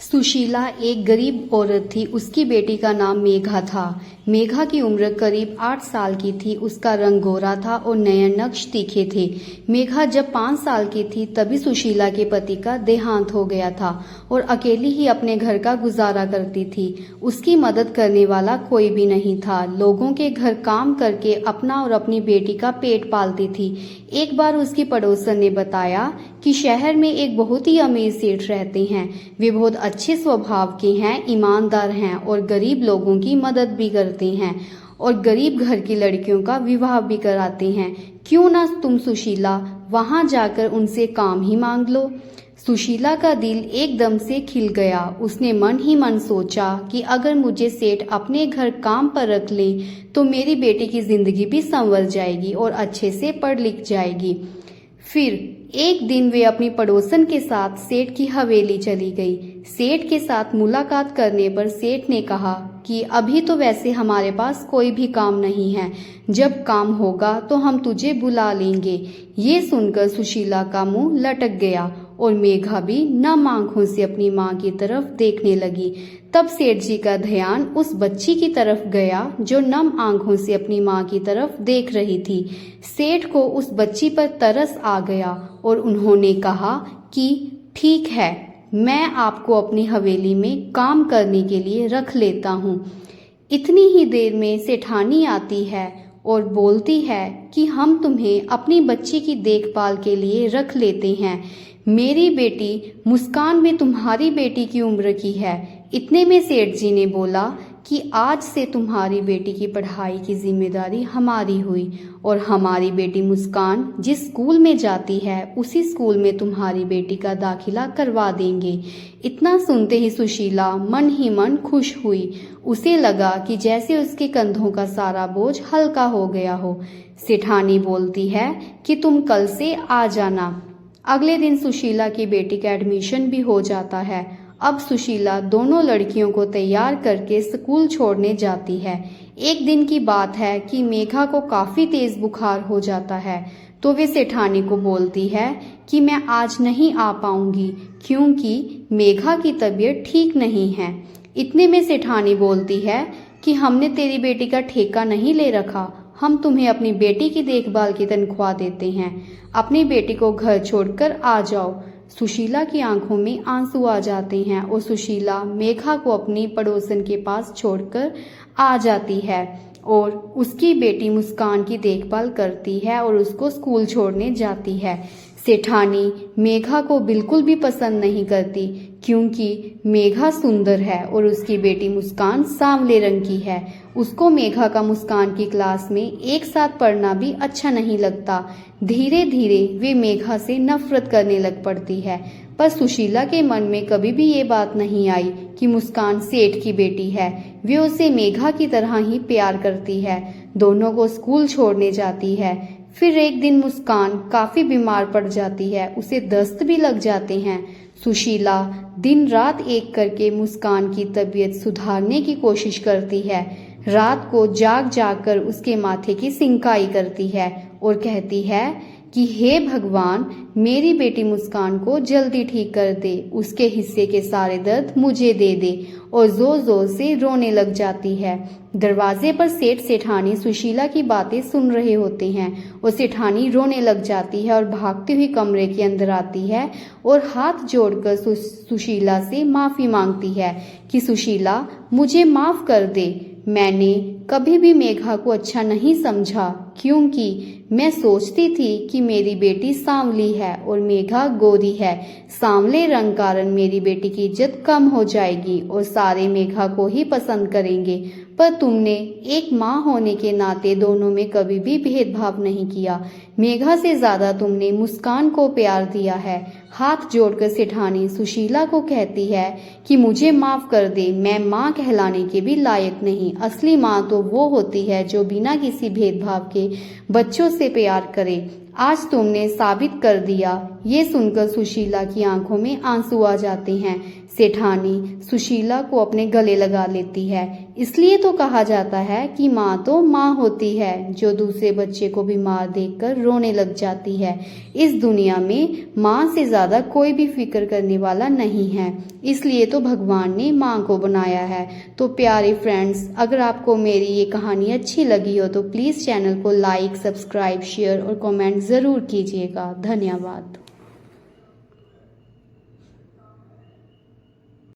सुशीला एक गरीब औरत थी। उसकी बेटी का नाम मेघा था। मेघा की उम्र करीब 8 साल की थी। उसका रंग गोरा था और नयन नक्श तीखे थे। मेघा जब 5 साल की थी तभी सुशीला के पति का देहांत हो गया था और अकेली ही अपने घर का गुजारा करती थी। उसकी मदद करने वाला कोई भी नहीं था। लोगों के घर काम करके अपना और अपनी बेटी का पेट पालती थी। एक बार उसकी पड़ोसन ने बताया कि शहर में एक बहुत ही अमीर सेठ रहते हैं। वे बहुत अच्छे स्वभाव के हैं, ईमानदार हैं और गरीब लोगों की मदद भी करते हैं और गरीब घर की लड़कियों का विवाह भी कराते हैं। क्यों ना तुम सुशीला वहां जाकर उनसे काम ही मांग लो। सुशीला का दिल एकदम से खिल गया। उसने मन ही मन सोचा कि अगर मुझे सेठ अपने घर काम पर रख ले तो मेरी बेटी की जिंदगी भी संवर जाएगी और अच्छे से पढ़ लिख जाएगी। फिर एक दिन वे अपनी पड़ोसन के साथ सेठ की हवेली चली गई। सेठ के साथ मुलाकात करने पर सेठ ने कहा कि अभी तो वैसे हमारे पास कोई भी काम नहीं है, जब काम होगा तो हम तुझे बुला लेंगे। ये सुनकर सुशीला का मुंह लटक गया और मेघा भी नम आंखों से अपनी मां की तरफ देखने लगी। तब सेठ जी का ध्यान उस बच्ची की तरफ गया जो नम आंखों से अपनी मां की तरफ देख रही थी। सेठ को उस बच्ची पर तरस आ गया और उन्होंने कहा कि ठीक है, मैं आपको अपनी हवेली में काम करने के लिए रख लेता हूँ। इतनी ही देर में सेठानी आती है और बोलती है कि हम तुम्हें अपनी बच्ची की देखभाल के लिए रख लेते हैं। मेरी बेटी मुस्कान भी तुम्हारी बेटी की उम्र की है। इतने में सेठ जी ने बोला कि आज से तुम्हारी बेटी की पढ़ाई की जिम्मेदारी हमारी हुई और हमारी बेटी मुस्कान जिस स्कूल में जाती है उसी स्कूल में तुम्हारी बेटी का दाखिला करवा देंगे। इतना सुनते ही सुशीला मन ही मन खुश हुई। उसे लगा कि जैसे उसके कंधों का सारा बोझ हल्का हो गया हो। सेठानी बोलती है कि तुम कल से आ जाना। अगले दिन सुशीला की बेटी का एडमिशन भी हो जाता है। अब सुशीला दोनों लड़कियों को तैयार करके स्कूल छोड़ने जाती है। एक दिन की बात है कि मेघा को काफी तेज बुखार हो जाता है तो वे सेठानी को बोलती है कि मैं आज नहीं आ पाऊंगी क्योंकि मेघा की तबीयत ठीक नहीं है। इतने में सेठानी बोलती है कि हमने तेरी बेटी का ठेका नहीं ले रखा, हम तुम्हें अपनी बेटी की देखभाल की तनख्वाह देते हैं। अपनी बेटी को घर छोड़कर आ जाओ। सुशीला की आंखों में आंसू आ जाते हैं और सुशीला मेघा को अपनी पड़ोसन के पास छोड़कर आ जाती है और उसकी बेटी मुस्कान की देखभाल करती है और उसको स्कूल छोड़ने जाती है। सेठानी मेघा को बिल्कुल भी पसंद नहीं करती क्योंकि मेघा सुंदर है और उसकी बेटी मुस्कान सांवले रंग की है। उसको मेघा का मुस्कान की क्लास में एक साथ पढ़ना भी अच्छा नहीं लगता। धीरे धीरे वे मेघा से नफरत करने लग पड़ती है। पर सुशीला के मन में कभी भी ये बात नहीं आई कि मुस्कान सेठ की बेटी है। वे उसे मेघा की तरह ही प्यार करती है। दोनों को स्कूल छोड़ने जाती है। फिर एक दिन मुस्कान काफी बीमार पड़ जाती है, उसे दस्त भी लग जाते हैं। सुशीला दिन रात एक करके मुस्कान की तबीयत सुधारने की कोशिश करती है। रात को जाग जाग कर उसके माथे की सिंकाई करती है और कहती है कि हे भगवान, मेरी बेटी मुस्कान को जल्दी ठीक कर दे, उसके हिस्से के सारे दर्द मुझे दे दे और जोर जोर से रोने लग जाती है। दरवाजे पर सेठ सेठानी सुशीला की बातें सुन रहे होते हैं और सेठानी रोने लग जाती है और भागती हुई कमरे के अंदर आती है और हाथ जोड़कर सुशीला से माफी मांगती है कि सुशीला मुझे माफ कर दे। मैंने कभी भी मेघा को अच्छा नहीं समझा क्योंकि मैं सोचती थी कि मेरी बेटी सांवली है और मेघा गोरी है। सांवले रंग कारण मेरी बेटी की इज्जत कम हो जाएगी और सारे मेघा को ही पसंद करेंगे। पर तुमने एक माँ होने के नाते दोनों में कभी भी भेदभाव नहीं किया। मेघा से ज्यादा तुमने मुस्कान को प्यार दिया है। हाथ जोड़कर सेठानी सुशीला को कहती है कि मुझे माफ कर दे, मैं माँ कहलाने के भी लायक नहीं। असली माँ तो वो होती है जो बिना किसी भेदभाव के बच्चों से प्यार करे। आज तुमने साबित कर दिया। ये सुनकर सुशीला की आंखों में आंसू आ जाते हैं। सेठानी सुशीला को अपने गले लगा लेती है। इसलिए तो कहा जाता है कि माँ तो माँ होती है, जो दूसरे बच्चे को बीमार देखकर रोने लग जाती है। इस दुनिया में माँ से ज़्यादा कोई भी फिक्र करने वाला नहीं है, इसलिए तो भगवान ने माँ को बनाया है। तो प्यारे फ्रेंड्स, अगर आपको मेरी ये कहानी अच्छी लगी हो तो प्लीज़ चैनल को लाइक, सब्सक्राइब, शेयर और कमेंट ज़रूर कीजिएगा। धन्यवाद।